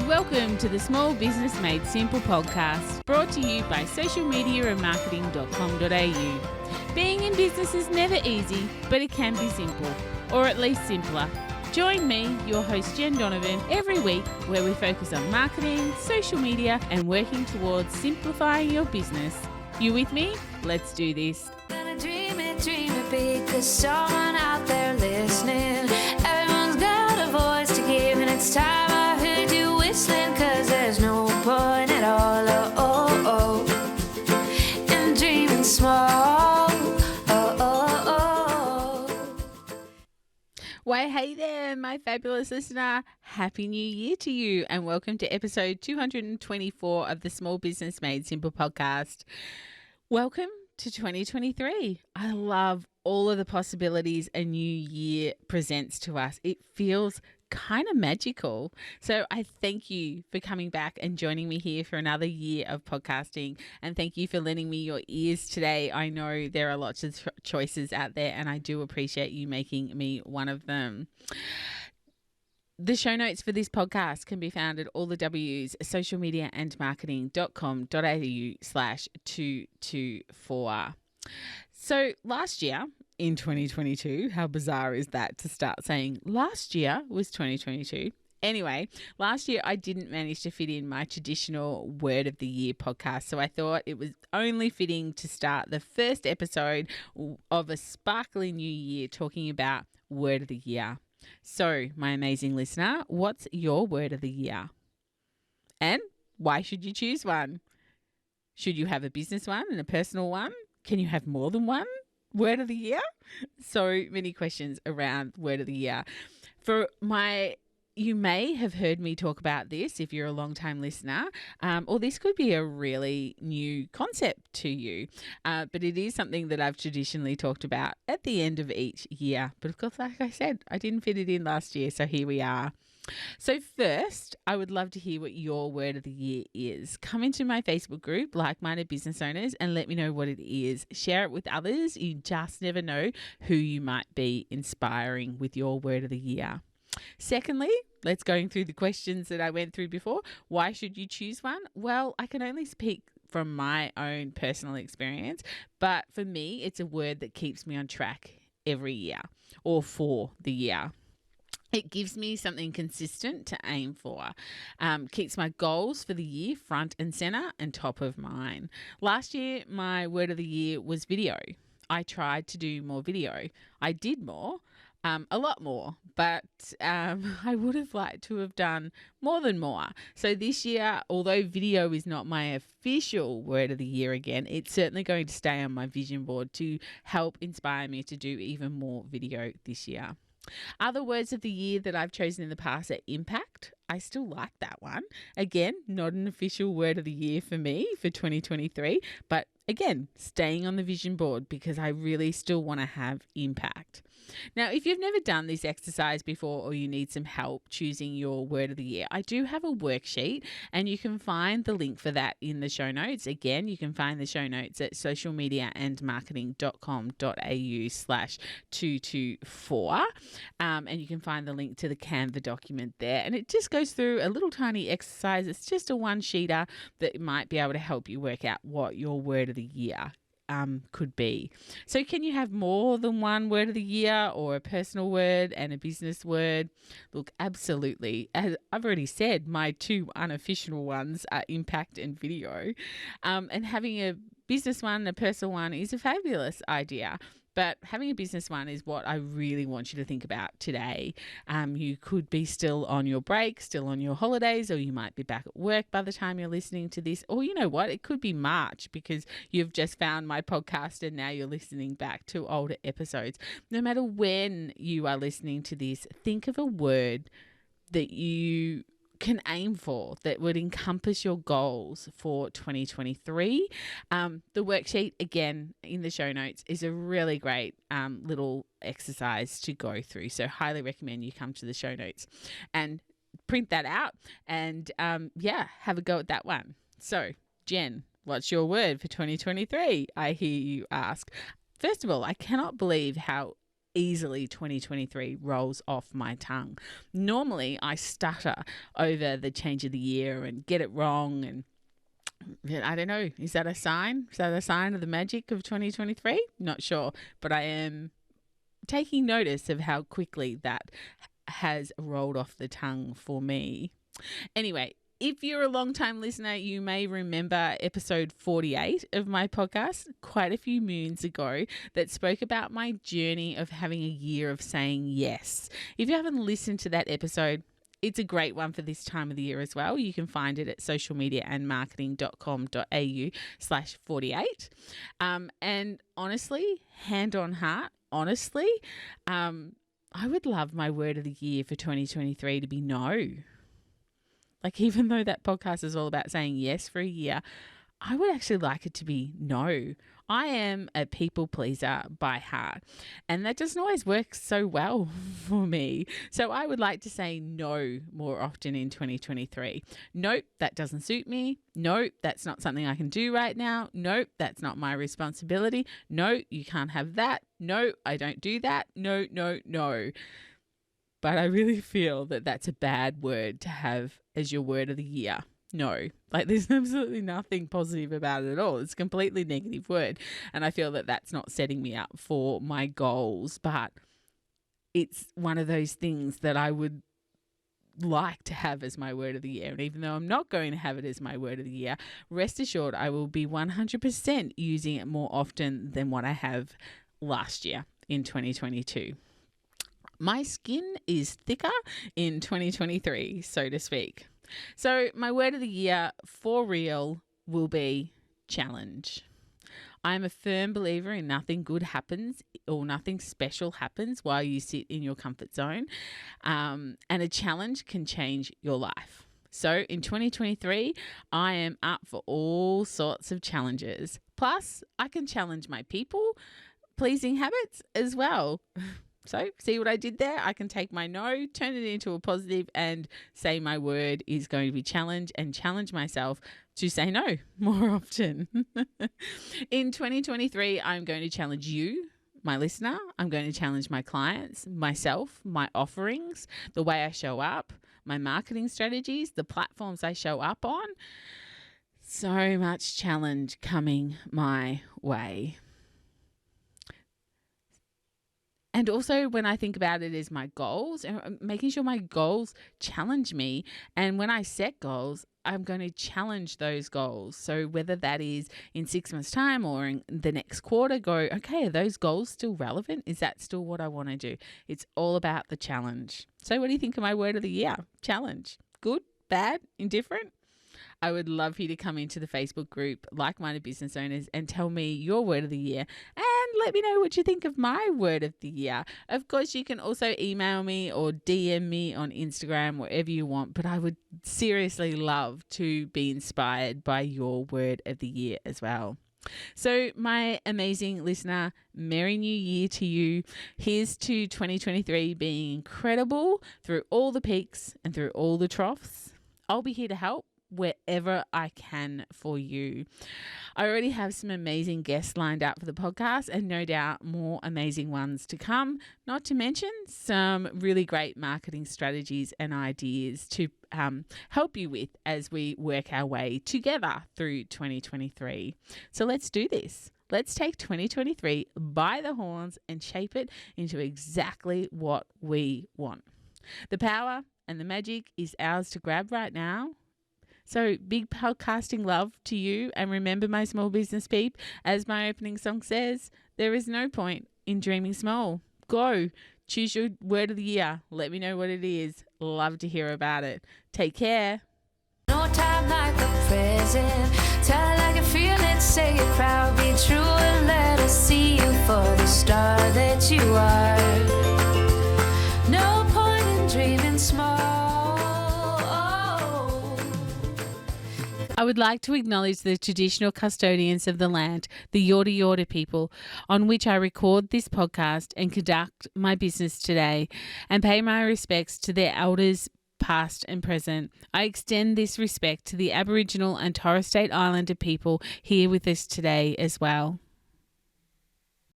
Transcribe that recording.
Welcome to the Small Business Made Simple podcast, brought to you by socialmediaandmarketing.com.au. Being in business is never easy, but it can be simple, or at least simpler. Join me, your host Jen Donovan, every week where we focus on marketing, social media, and working towards simplifying your business. You with me? Let's do this. Gonna dream it big, 'cause someone out there listening. Everyone's got a voice to give, and it's time I heard you whistling, 'cause there's no point at all, in dreaming small, Well, hey there, my fabulous listener. Happy New Year to you, and welcome to episode 224 of the Small Business Made Simple podcast. Welcome to 2023. I love all of the possibilities a new year presents to us. It feels kind of magical. So I thank you for coming back and joining me here for another year of podcasting. And thank you for lending me your ears today. I know there are lots of choices out there, and I do appreciate you making me one of them. The show notes for this podcast can be found at all the W's, socialmediaandmarketing.com.au/224. So last year in 2022, how bizarre is that to start saying last year was 2022? Anyway, last year I didn't manage to fit in my traditional Word of the Year podcast, so I thought it was only fitting to start the first episode of a sparkling new year talking about Word of the Year. So, my amazing listener, what's your word of the year? And why should you choose one? Should you have a business one and a personal one? Can you have more than one word of the year? So many questions around word of the year. You may have heard me talk about this if you're a long-time listener, or this could be a really new concept to you, but it is something that I've traditionally talked about at the end of each year. But of course, like I said, I didn't fit it in last year, so here we are. So first, I would love to hear what your word of the year is. Come into my Facebook group, Like-Minded Business Owners, and let me know what it is. Share it with others. You just never know who you might be inspiring with your word of the year. Secondly, let's go through the questions that I went through before. Why should you choose one? Well, I can only speak from my own personal experience, but for me, it's a word that keeps me on track every year or for the year. It gives me something consistent to aim for, keeps my goals for the year front and center and top of mind. Last year, my word of the year was video. I tried to do more video. I did more. A lot more, but I would have liked to have done more than more. So this year, although video is not my official word of the year again, it's certainly going to stay on my vision board to help inspire me to do even more video this year. Other words of the year that I've chosen in the past are impact. I still like that one. Again, not an official word of the year for me for 2023, but again, staying on the vision board because I really still want to have impact. Now, if you've never done this exercise before or you need some help choosing your word of the year, I do have a worksheet and you can find the link for that in the show notes. Again, you can find the show notes at socialmediaandmarketing.com.au/224 and you can find the link to the Canva document there. And it just goes through a little tiny exercise. It's just a one-sheeter that might be able to help you work out what your word of the year could be. So can you have more than one word of the year or a personal word and a business word? Look, absolutely. As I've already said, my two unofficial ones are impact and video. And having a business one and a personal one is a fabulous idea. But having a business one is what I really want you to think about today. You could be still on your break, still on your holidays, or you might be back at work by the time you're listening to this. Or you know what? It could be March because you've just found my podcast and now you're listening back to older episodes. No matter when you are listening to this, think of a word that you can aim for that would encompass your goals for 2023. The worksheet, again, in the show notes is a really great little exercise to go through. So highly recommend you come to the show notes and print that out and have a go at that one. So Jen, what's your word for 2023? I hear you ask. First of all, I cannot believe how easily 2023 rolls off my tongue. Normally, I stutter over the change of the year and get it wrong, and I don't know. Is that a sign? Is that a sign of the magic of 2023? Not sure, but I am taking notice of how quickly that has rolled off the tongue for me. Anyway, if you're a long-time listener, you may remember episode 48 of my podcast quite a few moons ago that spoke about my journey of having a year of saying yes. If you haven't listened to that episode, it's a great one for this time of the year as well. You can find it at socialmediaandmarketing.com.au/48. And honestly, hand on heart, honestly, I would love my word of the year for 2023 to be no. Like, even though that podcast is all about saying yes for a year, I would actually like it to be no. I am a people pleaser by heart, and that doesn't always work so well for me. So I would like to say no more often in 2023. Nope, that doesn't suit me. Nope, that's not something I can do right now. Nope, that's not my responsibility. No, you can't have that. No, I don't do that. No, no, no. But I really feel that that's a bad word to have as your word of the year. No, like there's absolutely nothing positive about it at all. It's a completely negative word. And I feel that that's not setting me up for my goals, but it's one of those things that I would like to have as my word of the year. And even though I'm not going to have it as my word of the year, rest assured I will be 100% using it more often than what I have last year in 2022. My skin is thicker in 2023, so to speak. So my word of the year for real will be challenge. I'm a firm believer in nothing good happens or nothing special happens while you sit in your comfort zone. And a challenge can change your life. So in 2023, I am up for all sorts of challenges. Plus, I can challenge my people pleasing habits as well. So see what I did there? I can take my no, turn it into a positive, and say my word is going to be challenge, and challenge myself to say no more often. In 2023, I'm going to challenge you, my listener. I'm going to challenge my clients, myself, my offerings, the way I show up, my marketing strategies, the platforms I show up on. So much challenge coming my way. And also when I think about it as my goals, and making sure my goals challenge me. And when I set goals, I'm going to challenge those goals. So whether that is in 6 months' time or in the next quarter, go, okay, are those goals still relevant? Is that still what I want to do? It's all about the challenge. So what do you think of my word of the year? Challenge. Good, bad, indifferent? I would love for you to come into the Facebook group, Like-Minded Business Owners, and tell me your word of the year. And let me know what you think of my word of the year. Of course, you can also email me or DM me on Instagram, wherever you want. But I would seriously love to be inspired by your word of the year as well. So my amazing listener, Merry New Year to you. Here's to 2023 being incredible through all the peaks and through all the troughs. I'll be here to help wherever I can for you. I already have some amazing guests lined up for the podcast, and no doubt more amazing ones to come, not to mention some really great marketing strategies and ideas to help you with as we work our way together through 2023. So let's do this. Let's take 2023 by the horns and shape it into exactly what we want. The power and the magic is ours to grab right now. So big podcasting love to you, and remember, my small business peep, as my opening song says, there is no point in dreaming small. Go, choose your word of the year. Let me know what it is. Love to hear about it. Take care. No time like the present. Tell it like you feel it, say it proud, be true, and let us see you for the star that you are. No point in dreaming small. I would like to acknowledge the traditional custodians of the land, the Yorta Yorta people, on which I record this podcast and conduct my business today, and pay my respects to their elders, past and present. I extend this respect to the Aboriginal and Torres Strait Islander people here with us today as well.